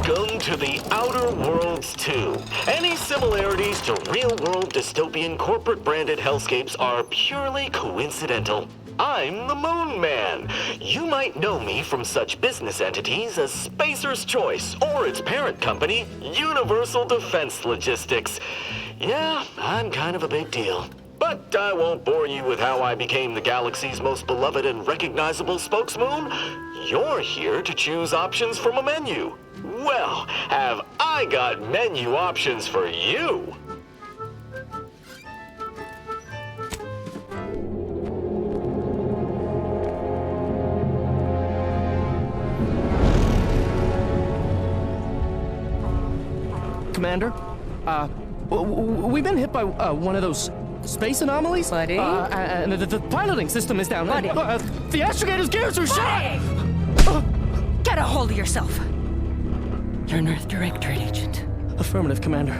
Welcome to the Outer Worlds 2. Any similarities to real-world dystopian corporate-branded hellscapes are purely coincidental. I'm the Moon Man. You might know me from such business entities as Spacer's Choice or its parent company, Universal Defense Logistics. Yeah, I'm kind of a big deal. But I won't bore you with how I became the galaxy's most beloved and recognizable spokesmoon. You're here to choose options from a menu. Well, have I got menu options for you? Commander, we've been hit by one of those space anomalies. Buddy? And the piloting system is down. Buddy? The astrogator's gears are shot! Get a hold of yourself. You're an Earth Directorate agent. Affirmative, Commander.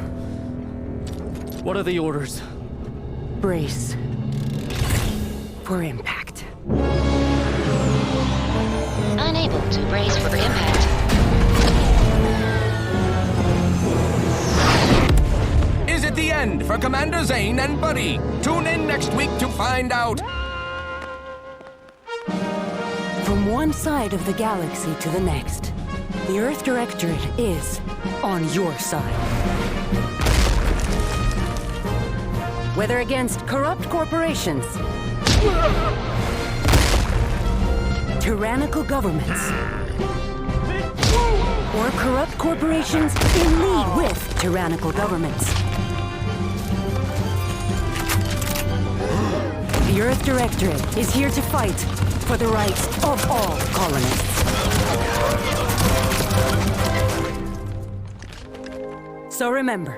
What are the orders? Brace for impact. Unable to brace for impact. Is it the end for Commander Zane and Buddy? Tune in next week to find out. From one side of the galaxy to the next, the Earth Directorate is on your side. Whether against corrupt corporations, tyrannical governments, or corrupt corporations in league with tyrannical governments, the Earth Directorate is here to fight for the rights of all colonists. So remember,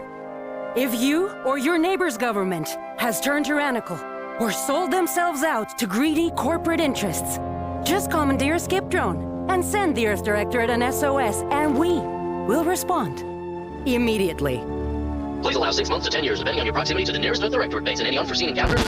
if you or your neighbor's government has turned tyrannical or sold themselves out to greedy corporate interests, just commandeer a skip drone and send the Earth Directorate an SOS, and we will respond immediately. Please allow 6 months to 10 years, depending on your proximity to the nearest Earth Directorate base and any unforeseen encounters.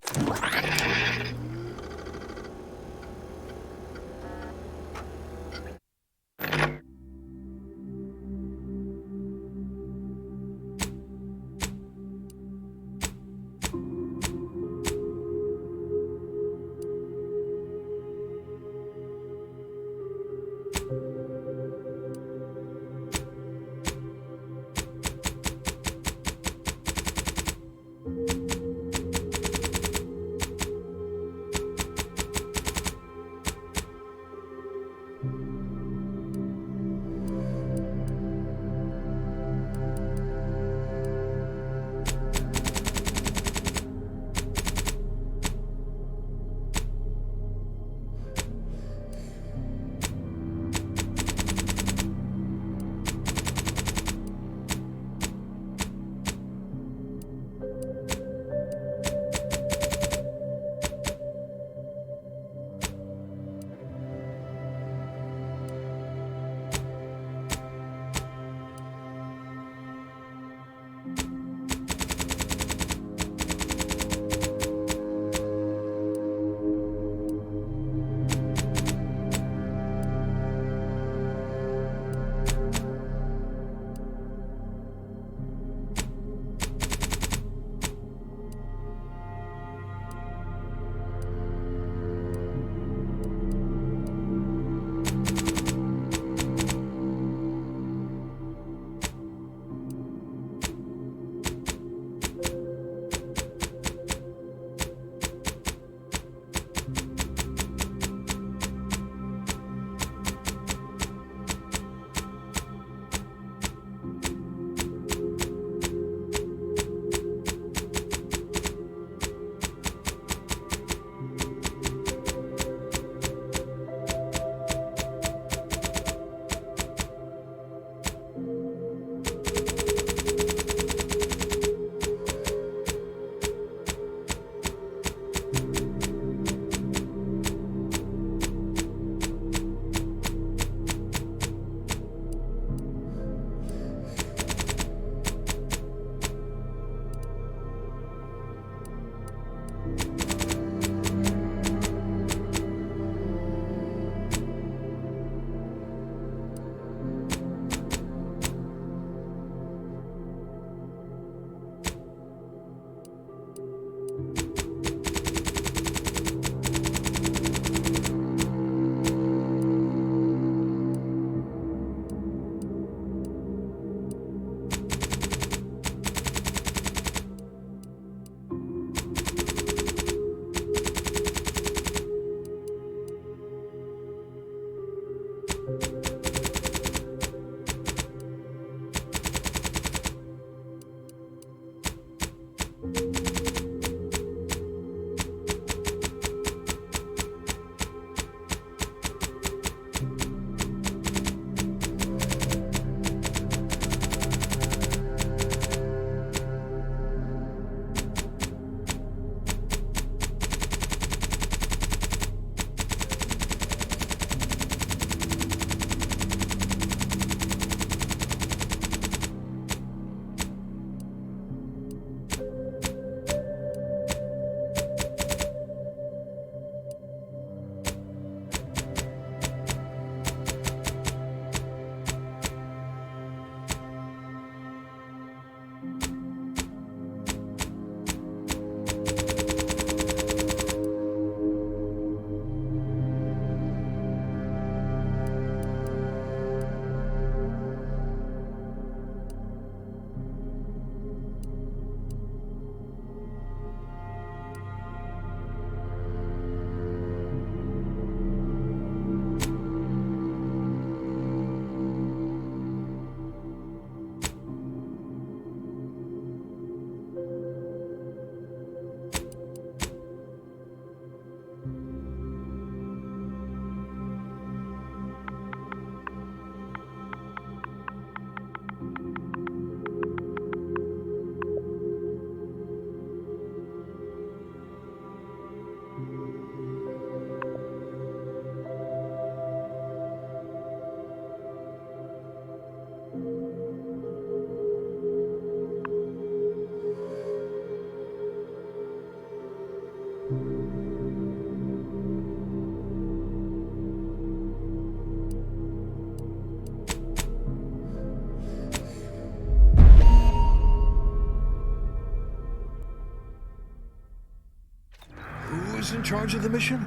Who's in charge of the mission?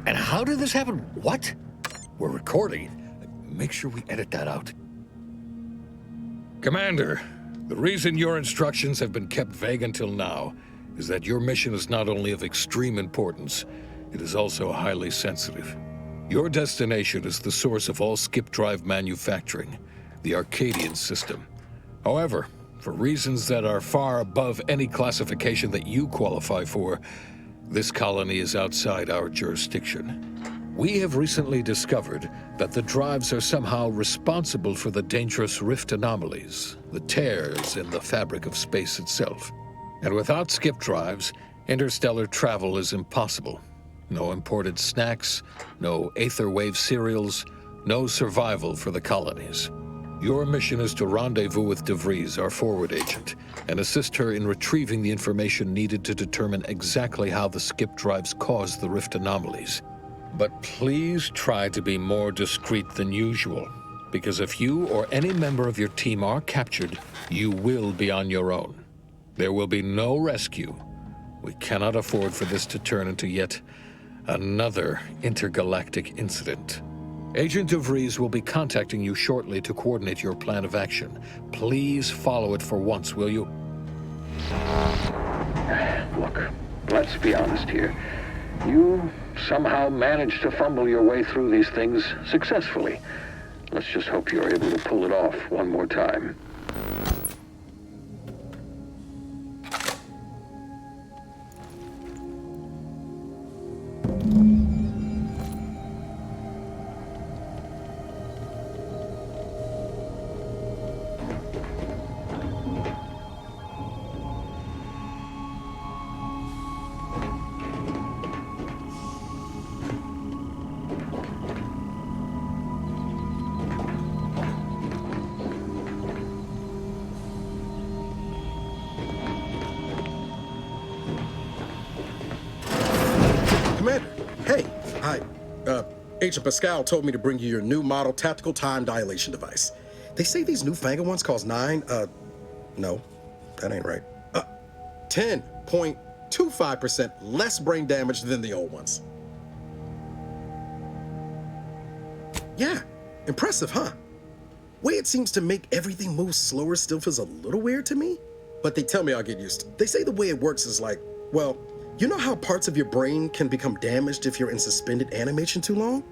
And how did this happen? What? We're recording. Make sure we edit that out. Commander, the reason your instructions have been kept vague until now is that your mission is not only of extreme importance, it is also highly sensitive. Your destination is the source of all skip drive manufacturing, the Arcadian system. However, for reasons that are far above any classification that you qualify for, this colony is outside our jurisdiction. We have recently discovered that the drives are somehow responsible for the dangerous rift anomalies, the tears in the fabric of space itself. And without skip drives, interstellar travel is impossible. No imported snacks, no aether wave cereals, no survival for the colonies. Your mission is to rendezvous with DeVries, our forward agent, and assist her in retrieving the information needed to determine exactly how the skip drives cause the rift anomalies. But please try to be more discreet than usual, because if you or any member of your team are captured, you will be on your own. There will be no rescue. We cannot afford for this to turn into yet another intergalactic incident. Agent DeVries will be contacting you shortly to coordinate your plan of action. Please follow it for once, will you? Look, let's be honest here. You somehow managed to fumble your way through these things successfully. Let's just hope you're able to pull it off one more time. Agent Pascal told me to bring you your new model tactical time dilation device. They say these newfangled ones cost no, that ain't right. 10.25% less brain damage than the old ones. Yeah, impressive, huh? Way it seems to make everything move slower still feels a little weird to me, but they tell me I'll get used to it. They say the way it works is like, well, you know how parts of your brain can become damaged if you're in suspended animation too long?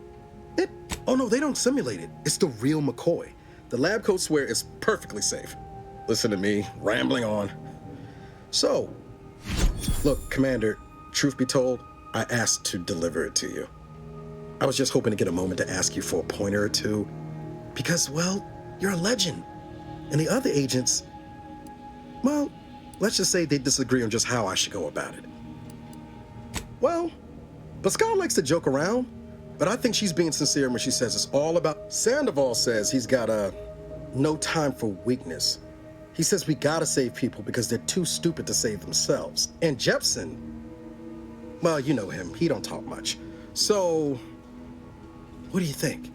It Oh no, they don't simulate it. It's the real McCoy. The lab coats swear it's perfectly safe. Listen to me, rambling on. So, look, Commander, truth be told, I asked to deliver it to you. I was just hoping to get a moment to ask you for a pointer or two, because, well, you're a legend. And the other agents, well, let's just say they disagree on just how I should go about it. Well, Pascal likes to joke around, but I think she's being sincere when she says it's all about... Sandoval says he's got no time for weakness. He says we gotta save people because they're too stupid to save themselves. And Jepson, well, you know him, he don't talk much. So, what do you think?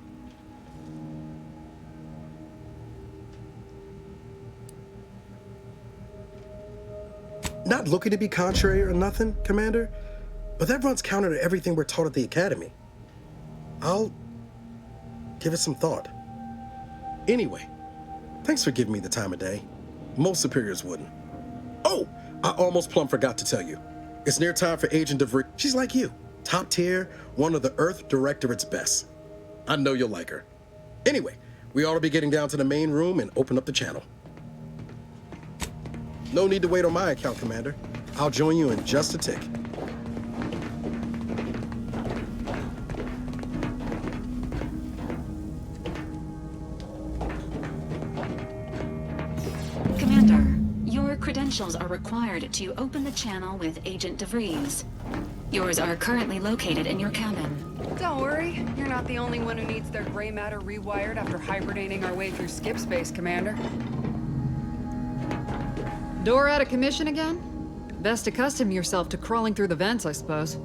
Not looking to be contrary or nothing, Commander, but that runs counter to everything we're taught at the Academy. I'll give it some thought. Anyway, thanks for giving me the time of day. Most superiors wouldn't. Oh, I almost plumb forgot to tell you. It's near time for Agent DeVries. She's like you, top tier, one of the Earth Directorate's best. I know you'll like her. Anyway, we ought to be getting down to the main room and open up the channel. No need to wait on my account, Commander. I'll join you in just a tick. Commander, your credentials are required to open the channel with Agent DeVries. Yours are currently located in your cabin. Don't worry, you're not the only one who needs their gray matter rewired after hibernating our way through skip space, Commander. Door out of commission again? Best accustom yourself to crawling through the vents, I suppose.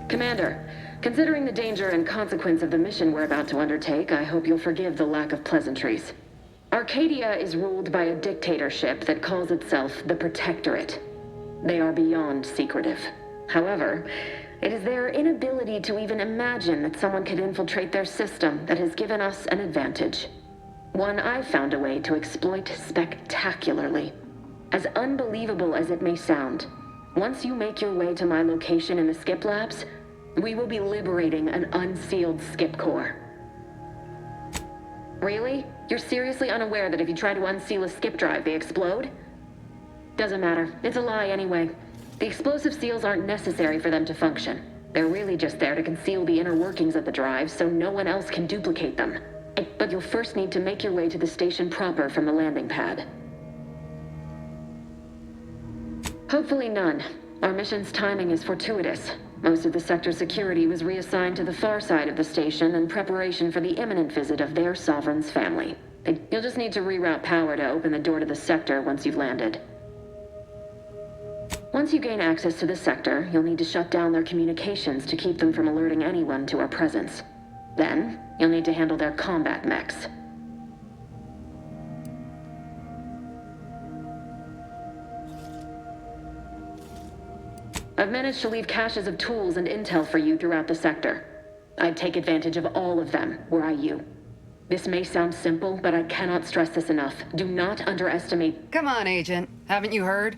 Commander, considering the danger and consequence of the mission we're about to undertake, I hope you'll forgive the lack of pleasantries. Arcadia is ruled by a dictatorship that calls itself the Protectorate. They are beyond secretive. However, it is their inability to even imagine that someone could infiltrate their system that has given us an advantage. One I've found a way to exploit spectacularly. As unbelievable as it may sound, once you make your way to my location in the skip labs, we will be liberating an unsealed skip core. Really? You're seriously unaware that if you try to unseal a skip drive, they explode? Doesn't matter. It's a lie anyway. The explosive seals aren't necessary for them to function. They're really just there to conceal the inner workings of the drive so no one else can duplicate them. But you'll first need to make your way to the station proper from the landing pad. Hopefully none. Our mission's timing is fortuitous. Most of the sector's security was reassigned to the far side of the station in preparation for the imminent visit of their sovereign's family. You'll just need to reroute power to open the door to the sector once you've landed. Once you gain access to the sector, you'll need to shut down their communications to keep them from alerting anyone to our presence. Then, you'll need to handle their combat mechs. I've managed to leave caches of tools and intel for you throughout the sector. I'd take advantage of all of them, were I you. This may sound simple, but I cannot stress this enough. Do not underestimate... Come on, Agent. Haven't you heard?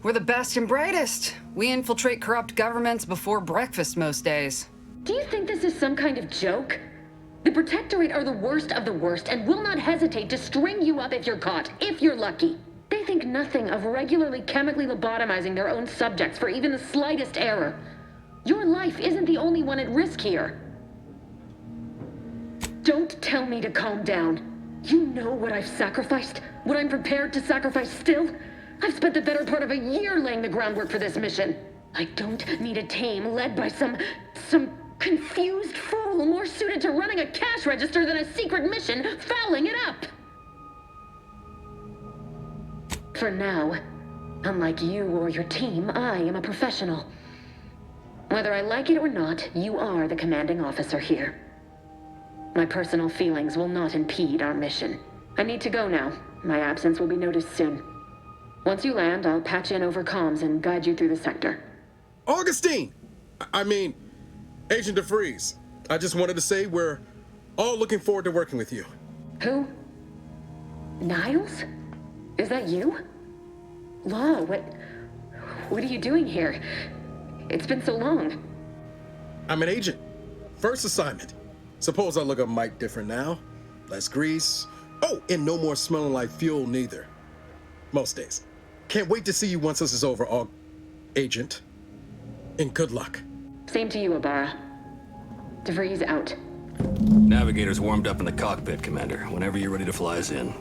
We're the best and brightest. We infiltrate corrupt governments before breakfast most days. Do you think this is some kind of joke? The Protectorate are the worst of the worst and will not hesitate to string you up if you're caught, if you're lucky. They think nothing of regularly chemically lobotomizing their own subjects for even the slightest error. Your life isn't the only one at risk here. Don't tell me to calm down. You know what I've sacrificed? What I'm prepared to sacrifice still? I've spent the better part of a year laying the groundwork for this mission. I don't need a team led by some confused fool more suited to running a cash register than a secret mission fouling it up. For now, unlike you or your team, I am a professional. Whether I like it or not, you are the commanding officer here. My personal feelings will not impede our mission. I need to go now. My absence will be noticed soon. Once you land, I'll patch in over comms and guide you through the sector. Augustine! I mean, Agent DeVries. I just wanted to say we're all looking forward to working with you. Who? Niles? Is that you? Law, what are you doing here? It's been so long. I'm an agent. First assignment. Suppose I look a mite different now. Less grease. Oh, and no more smelling like fuel neither. Most days. Can't wait to see you once this is over, Agent. And good luck. Same to you, Ibarra. DeVries out. Navigator's warmed up in the cockpit, Commander. Whenever you're ready to fly us in.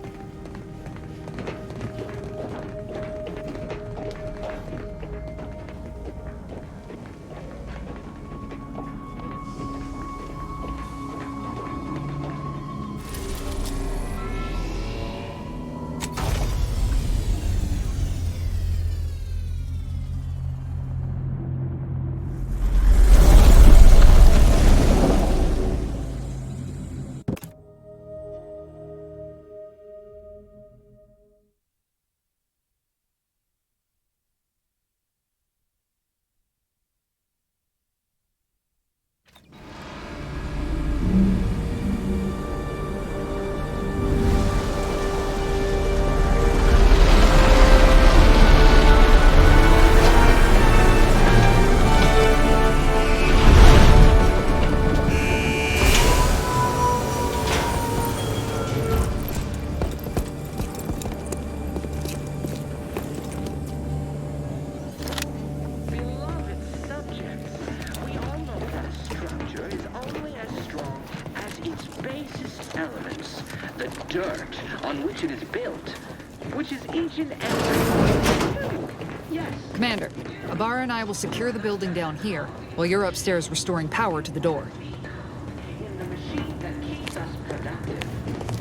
dirt on which it is built, which is each and every... Yes. Commander, Ibarra and I will secure the building down here, while you're upstairs restoring power to the door. In the machine that keeps us productive,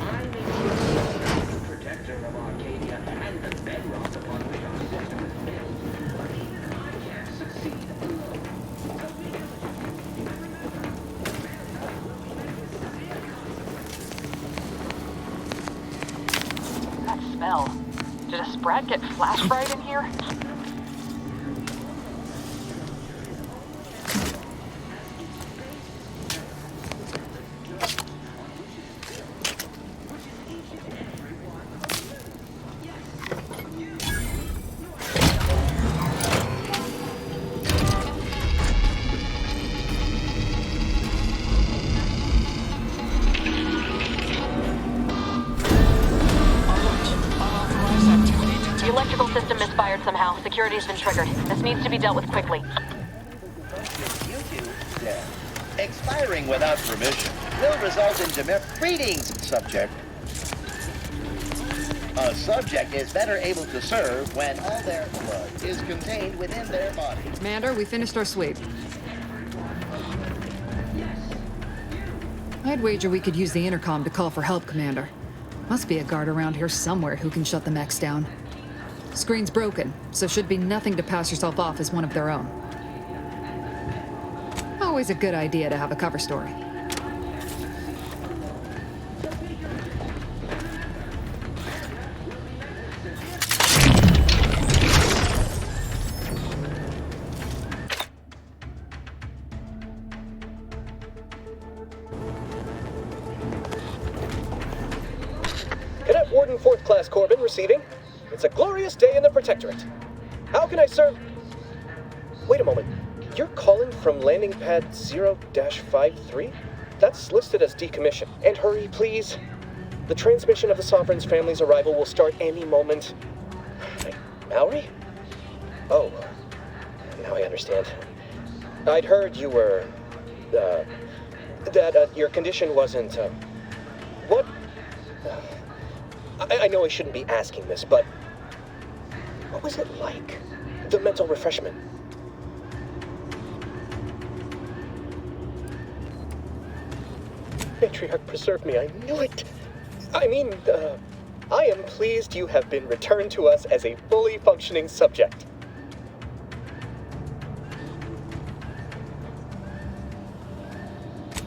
I make sure the protector of Arcadia and the bedrock upon which our system is built. But even I can't succeed alone. So be diligent. That smell. Did a Sprat get flash fried in here? Somehow, security has been triggered. This needs to be dealt with quickly. Expiring without permission will result in Greetings, subject. A subject is better able to serve when all their blood is contained within their body. Commander, we finished our sweep. I'd wager we could use the intercom to call for help, Commander. Must be a guard around here somewhere who can shut the mechs down. Screen's broken, so should be nothing to pass yourself off as one of their own. Always a good idea to have a cover story. Cadet Warden 4th Class Corbin receiving. It's a glorious day in the Protectorate. How can I serve? Wait a moment. You're calling from landing pad 0-53? That's listed as decommissioned. And hurry, please. The transmission of the Sovereign's family's arrival will start any moment. Wait, Mallory? Oh, now I understand. I'd heard you were, that your condition wasn't, what? I know I shouldn't be asking this, but what was it like? The mental refreshment. Matriarch preserve me, I knew it. I mean, I am pleased you have been returned to us as a fully functioning subject.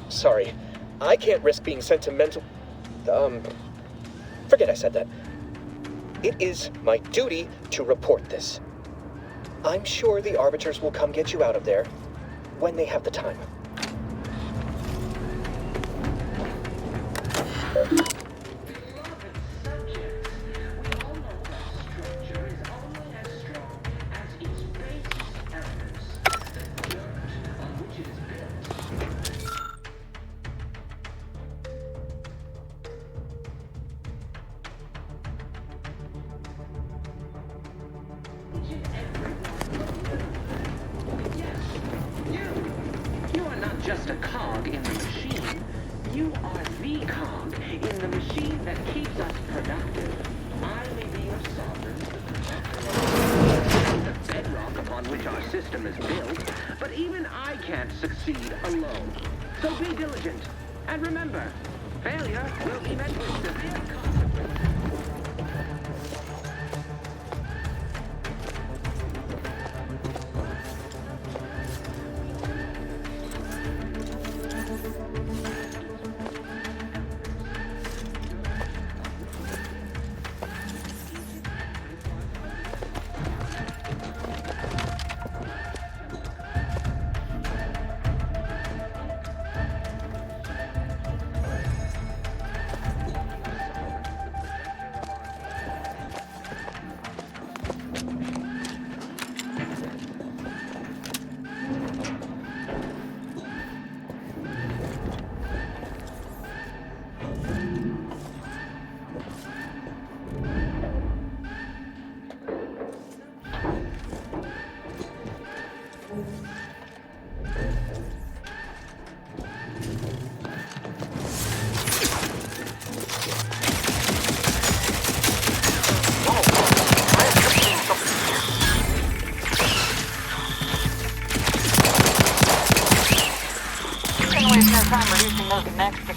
Sorry, I can't risk being sent to mental... Forget I said that. It is my duty to report this. I'm sure the Arbiters will come get you out of there when they have the time. You are not just a cog in the machine. You are the cog in the machine that keeps us productive. I may be your sovereign, the bedrock upon which our system is built, but even I can't succeed alone. So be diligent, and remember, failure will be met with severe consequences.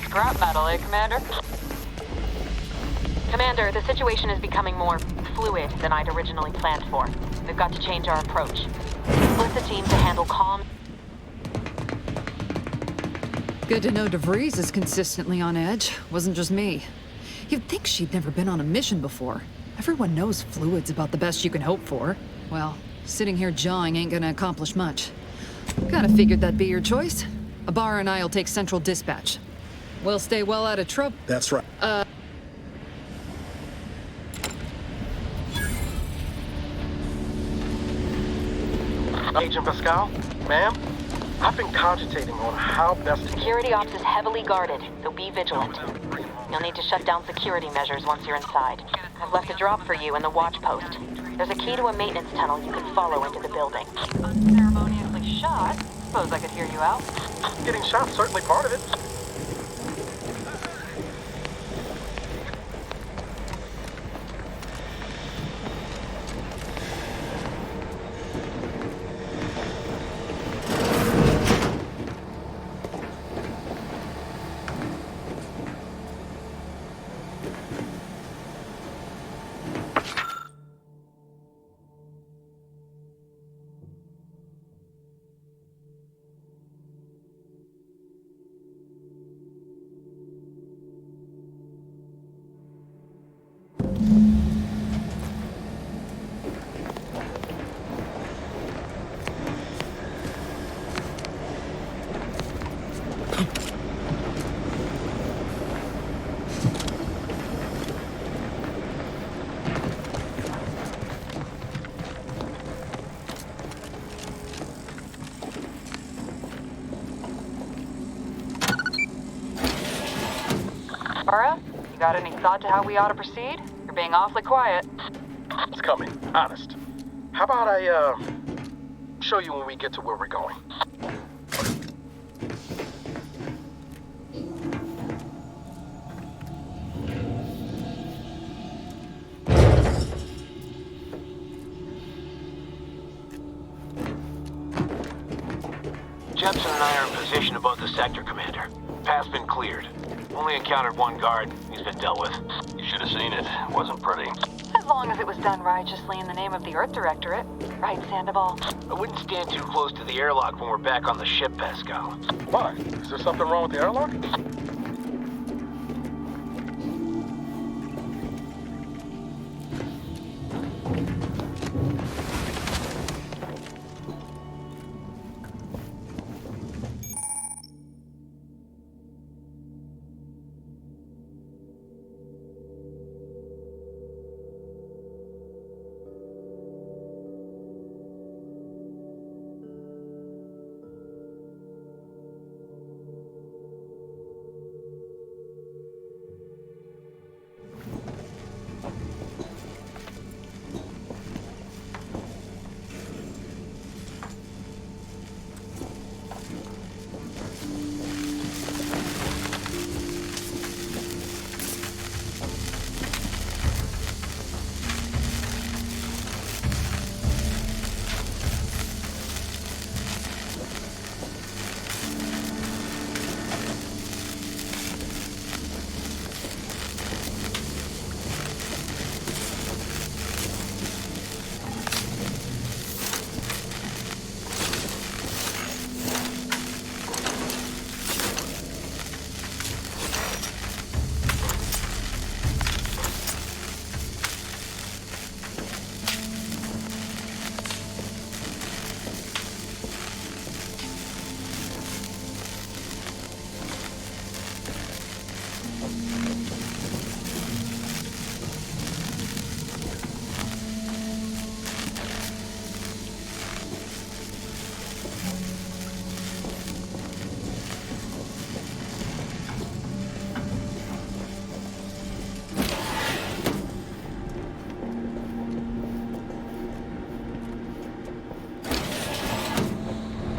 Scrap metal, eh, Commander? Commander, the situation is becoming more fluid than I'd originally planned for. We've got to change our approach. Split the team to handle calm. Good to know DeVries is consistently on edge. Wasn't just me. You'd think she'd never been on a mission before. Everyone knows fluid's about the best you can hope for. Well, sitting here jawing ain't gonna accomplish much. Kinda figured that'd be your choice. Abar and I'll take Central Dispatch. We'll stay well out of trouble. That's right. Agent Pascal, ma'am, I've been cogitating on how best to... Security ops is heavily guarded, so be vigilant. You'll need to shut down security measures once you're inside. I've left a drop for you in the watch post. There's a key to a maintenance tunnel you can follow into the building. Unceremoniously shot? Suppose I could hear you out. Getting shot's certainly part of it. Laura, you got any thought to how we ought to proceed? You're being awfully quiet. It's coming, honest. How about I, show you when we get to where we're going? Jepson and I are in position above the sector, Commander. Path's been cleared. Only encountered one guard. He's been dealt with. You should have seen it. Wasn't pretty. As long as it was done righteously in the name of the Earth Directorate. Right, Sandoval? I wouldn't stand too close to the airlock when we're back on the ship, Pascal. Why? Is there something wrong with the airlock?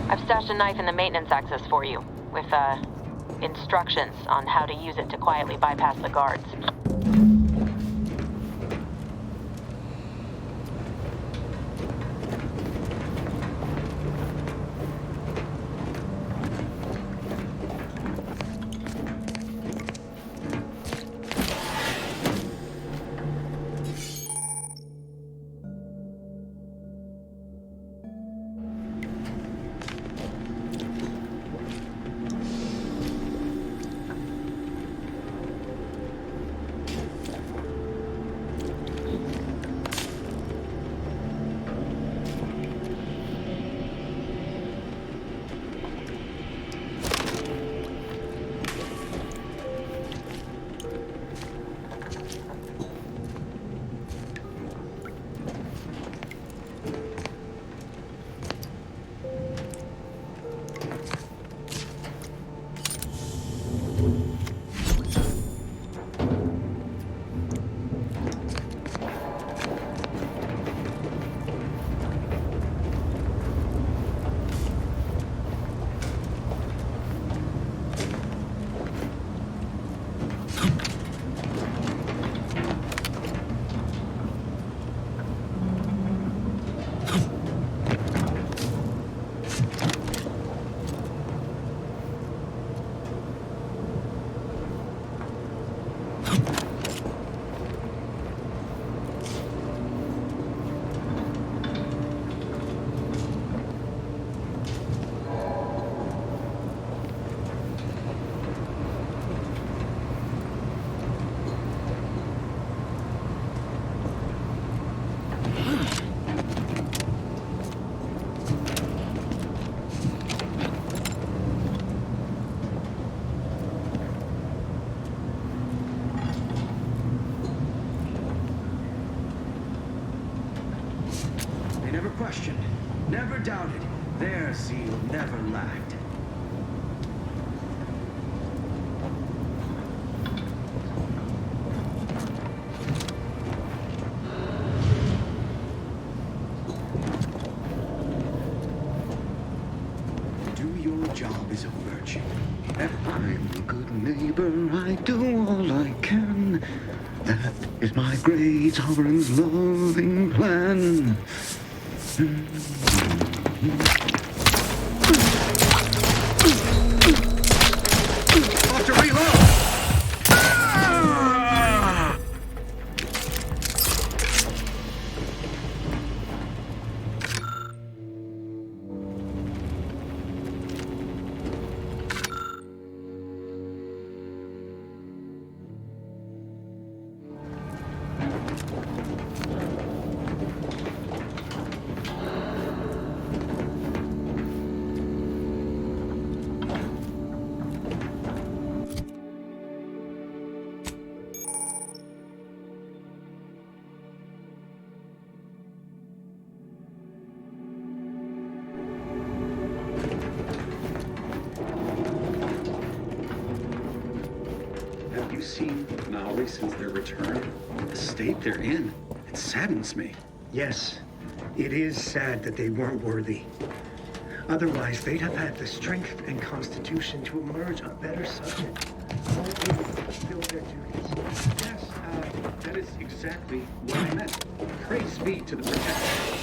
I've stashed a knife in the maintenance access for you, with, instructions on how to use it to quietly bypass the guards. Questioned, never doubted, their zeal never lacked. is a virtue. I'm a good neighbor, I do all I can. That is my great sovereign's loving plan. About to reload! Have you seen Maori since their return? The state they're in, it saddens me. Yes, it is sad that they weren't worthy. Otherwise, they'd have had the strength and constitution to emerge a better subject, more able to fulfill their duties. Yes, that is exactly what I meant. Praise be to the Protector.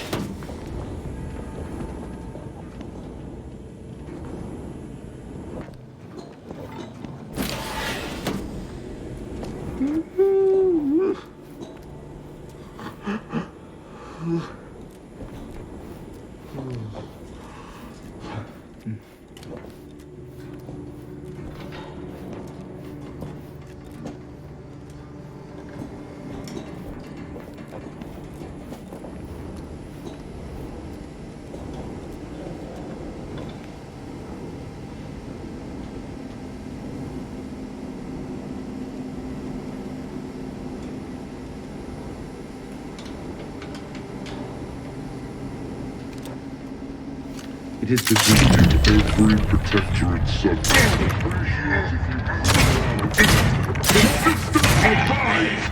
It is the duty of every protectorate subject. The system survives!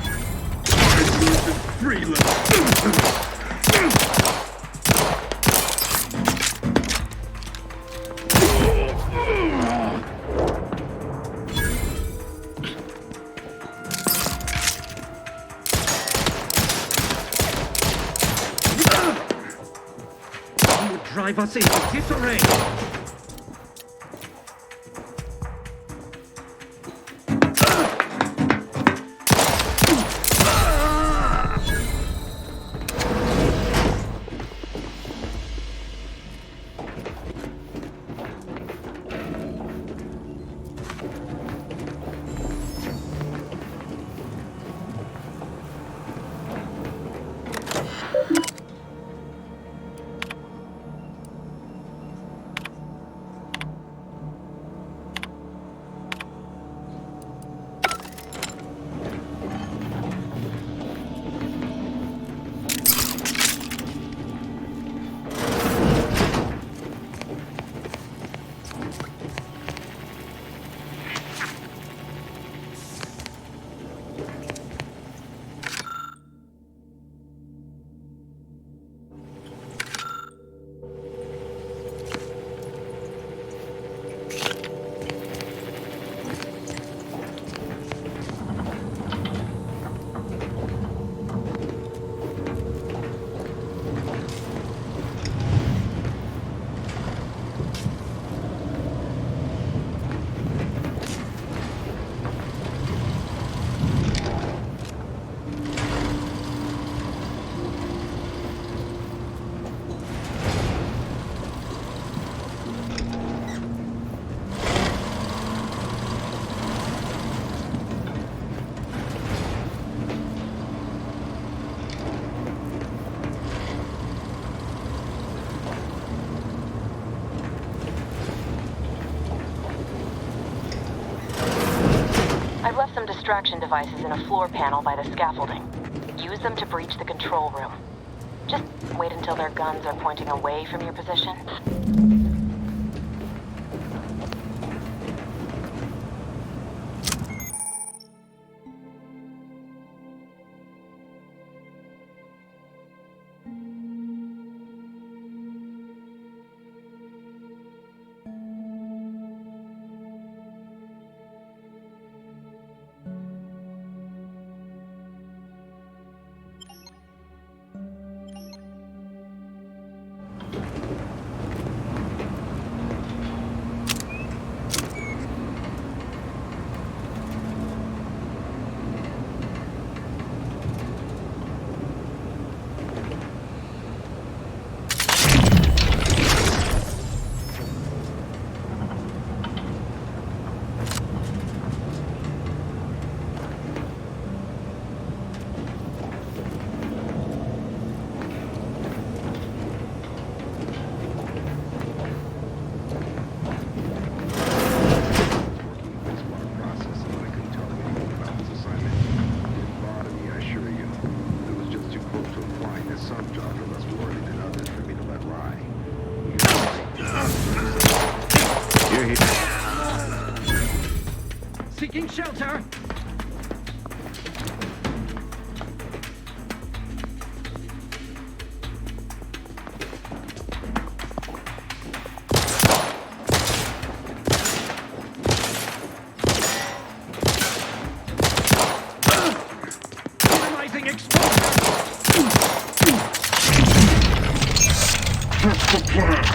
Drive us into disarray! I've left some distraction devices in a floor panel by the scaffolding. Use them to breach the control room. Just wait until their guns are pointing away from your position. shelter! Minimizing exposure! That's the plan.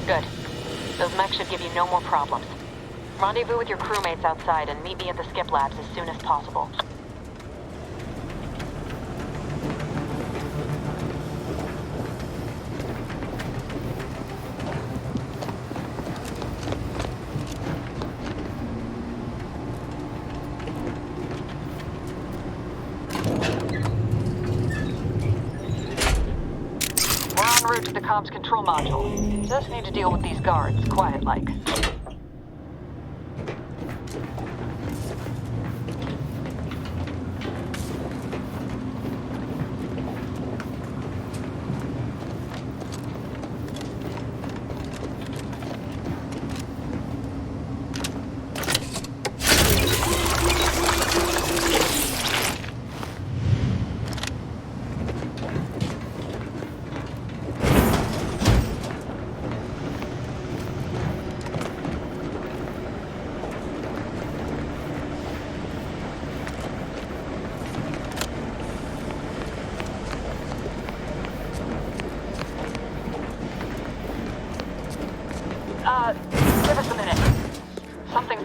Good. Those mechs should give you no more problems. Rendezvous with your crewmates outside and meet me at the skip labs as soon as possible. We're en route to the comms control module. Just need to deal with these guards, quiet-like.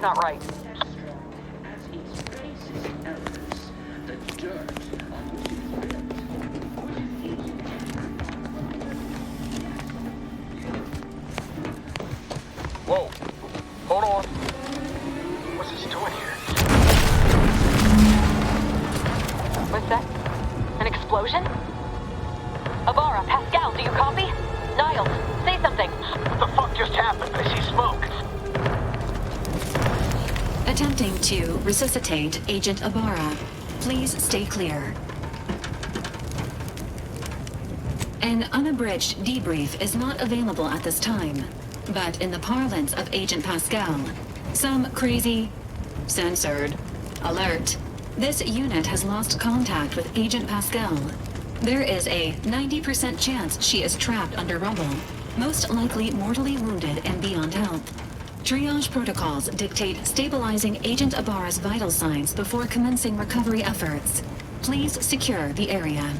not right. As its basis elements, the dirt on which it is built, which is easy to Whoa. Hold on. What's this doing here? What's that? An explosion? Avara, Pascal, do you copy? Niles, say something. What the fuck just happened? I see smoke. Attempting to resuscitate Agent Ibarra. Please stay clear. An unabridged debrief is not available at this time, but in the parlance of Agent Pascal, some crazy, censored, alert. This unit has lost contact with Agent Pascal. There is a 90% chance she is trapped under rubble, most likely mortally wounded and beyond help. Triage protocols dictate stabilizing Agent Ibarra's vital signs before commencing recovery efforts. Please secure the area.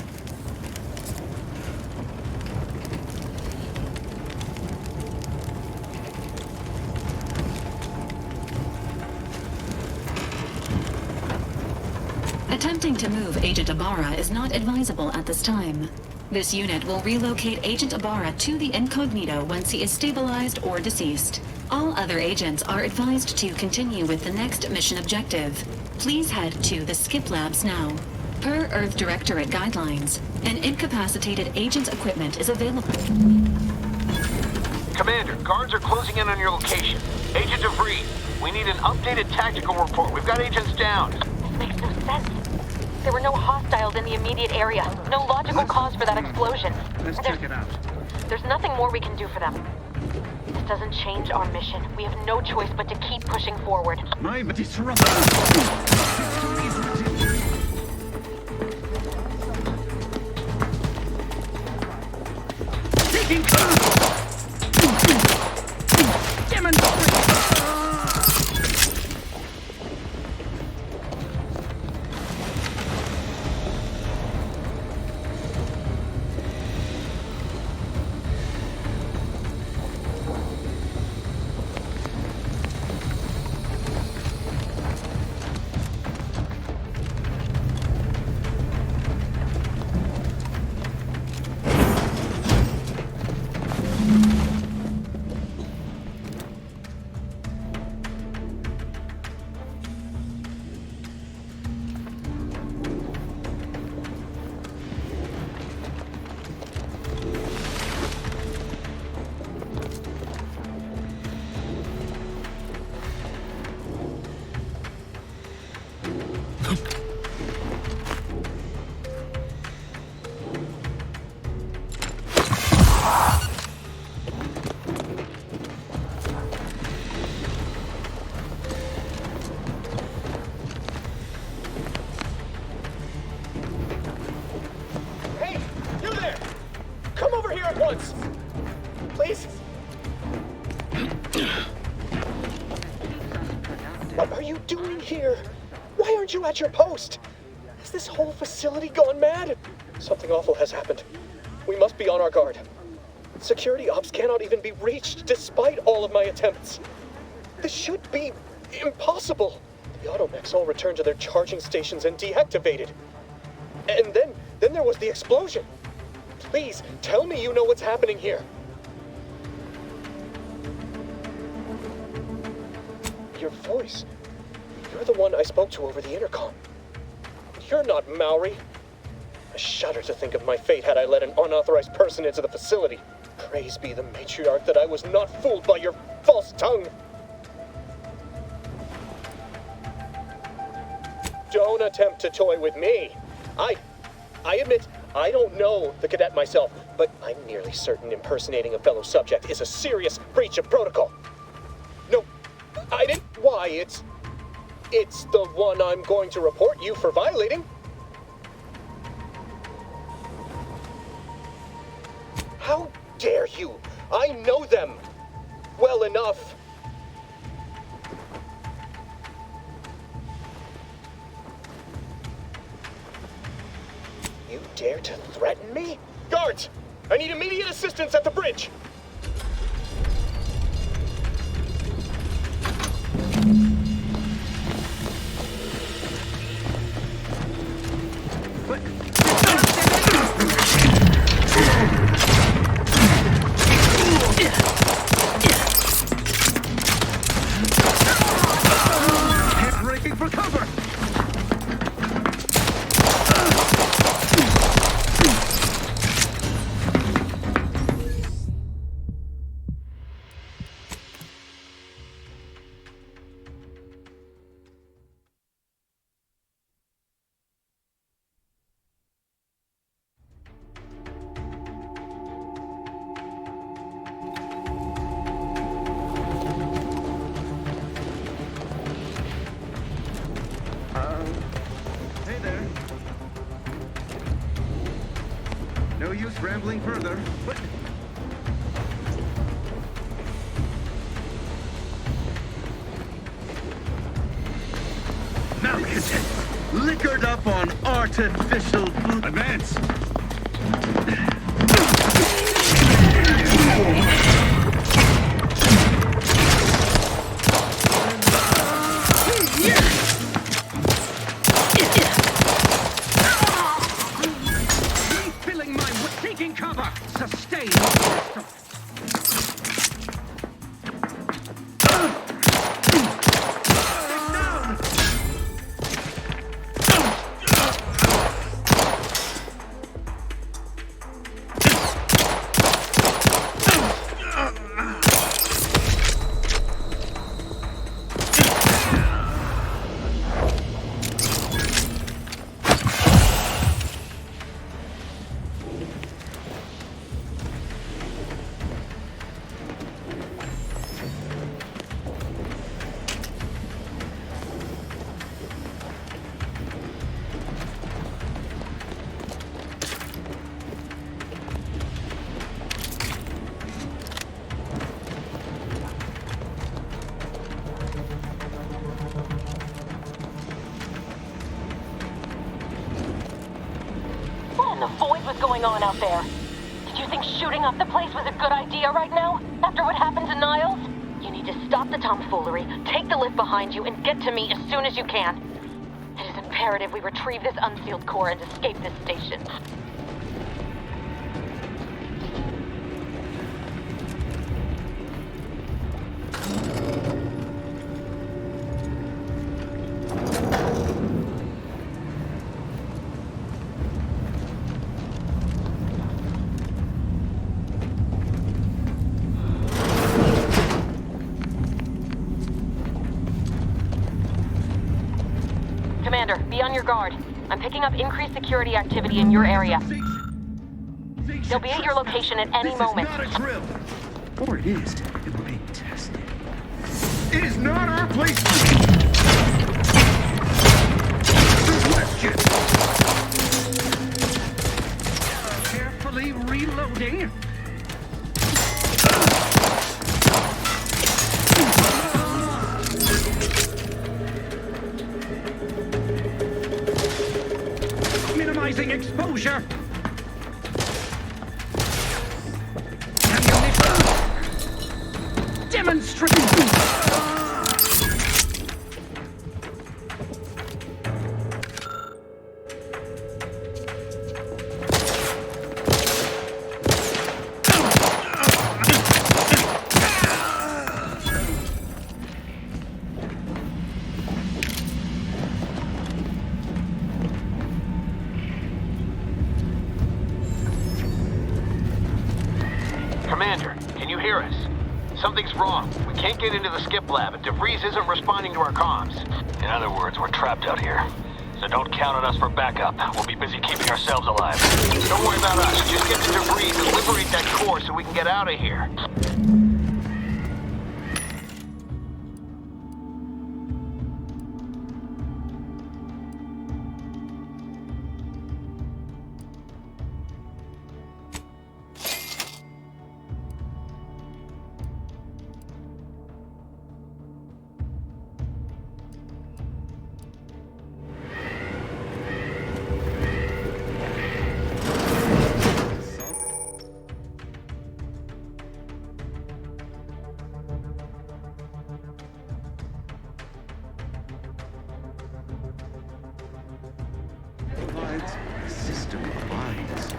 Attempting to move Agent Ibarra is not advisable at this time. This unit will relocate Agent Ibarra to the incognito once he is stabilized or deceased. All other agents are advised to continue with the next mission objective. Please head to the skip labs now. Per Earth Directorate guidelines, an incapacitated agent's equipment is available. Commander, guards are closing in on your location. Agent DeVries, we need an updated tactical report. We've got agents down. This makes no sense. There were no hostiles in the immediate area. No logical cause for that explosion. Let's check it out. There's nothing more we can do for them. This doesn't change our mission. We have no choice but to keep pushing forward. My but it's rubber. Taking once! Please? What are you doing here? Why aren't you at your post? Has this whole facility gone mad? Something awful has happened. We must be on our guard. Security ops cannot even be reached despite all of my attempts. This should be impossible. The automechs all returned to their charging stations and deactivated. And then there was the explosion. Please, tell me you know what's happening here. Your voice. You're the one I spoke to over the intercom. You're not Maori. I shudder to think of my fate had I let an unauthorized person into the facility. Praise be the matriarch that I was not fooled by your false tongue. Don't attempt to toy with me. I admit, I don't know the cadet myself, but I'm nearly certain impersonating a fellow subject is a serious breach of protocol. No, I didn't. Why, it's the one I'm going to report you for violating. How dare you? I know them well enough. You dare to threaten me? Guards! I need immediate assistance at the bridge! No use rambling further. But malcontent, liquored up on artificial food. Advance! Refilling my taking cover. Sustain. The void was going on out there. Did you think shooting up the place was a good idea right now? After what happened to Niles? You need to stop the tomfoolery, take the lift behind you, and get to me as soon as you can. It is imperative we retrieve this unsealed core and escape this station. Commander, be on your guard. I'm picking up increased security activity in your area. They'll be at your location at any moment. This is not a drill. Or it is, and we're being tested. It is not our place to question. Carefully reloading. Minimizing exposure. Ammunition. Demonstrate. Commander, can you hear us? Something's wrong. We can't get into the skip lab, and DeVries isn't responding to our comms. In other words, we're trapped out here. So don't count on us for backup. We'll be busy keeping ourselves alive. Don't worry about us. Just get to DeVries and liberate that core so we can get out of here. Provides a system of minds.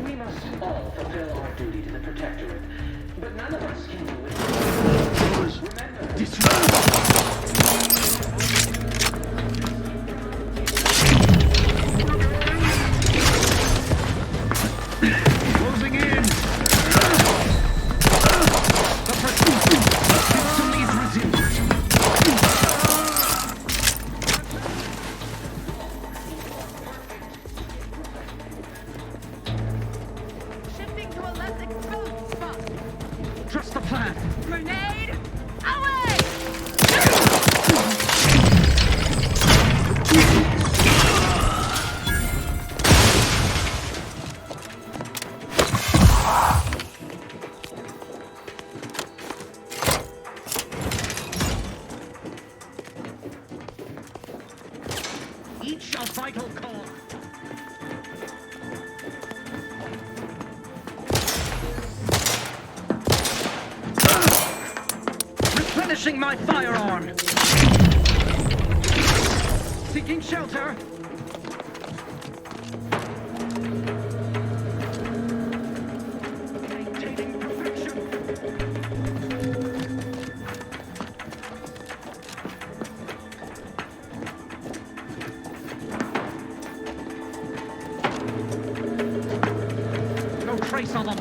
We must all fulfill our duty to the Protectorate, but none of us can do it. Remember, vital core. Replenishing my firearm. Seeking shelter. Maintaining perfection. No trace of them.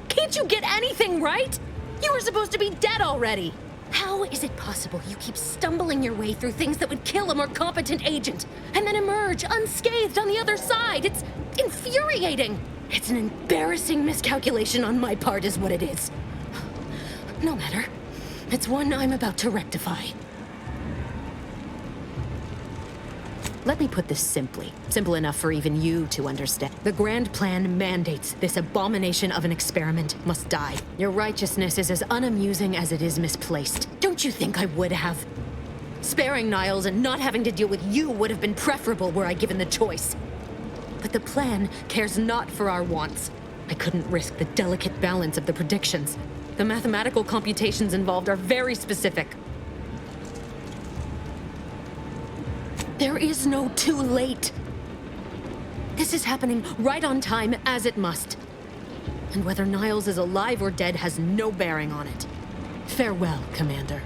Can't you get anything right? You were supposed to be dead already. How is it possible you keep stumbling your way through things that would kill a more competent agent, and then emerge unscathed on the other side? It's infuriating. It's an embarrassing miscalculation on my part is what it is. No matter. It's one I'm about to rectify. Let me put this simply. Simple enough for even you to understand. The grand plan mandates this abomination of an experiment must die. Your righteousness is as unamusing as it is misplaced. Don't you think I would have? Sparing Niles and not having to deal with you would have been preferable were I given the choice. But the plan cares not for our wants. I couldn't risk the delicate balance of the predictions. The mathematical computations involved are very specific. There is no too late. This is happening right on time, as it must. And whether Niles is alive or dead has no bearing on it. Farewell, Commander.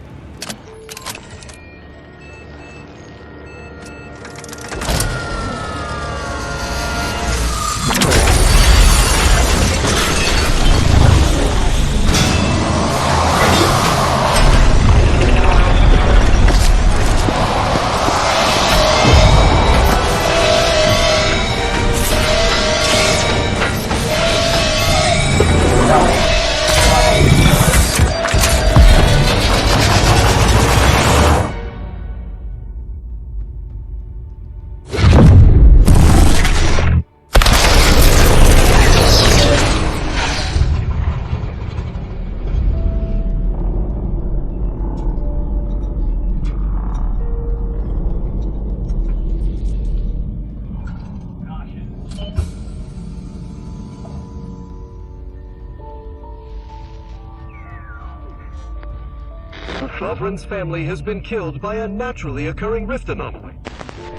Sovereign's family has been killed by a naturally occurring rift anomaly.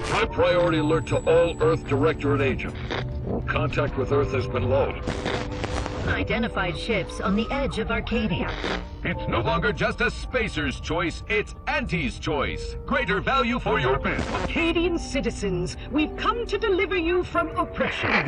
High priority alert to all Earth Directorate agents. Contact with Earth has been low. Unidentified ships on the edge of Arcadia. It's no longer just a spacer's choice, it's Auntie's choice. Greater value for your men. Arcadian citizens, we've come to deliver you from oppression.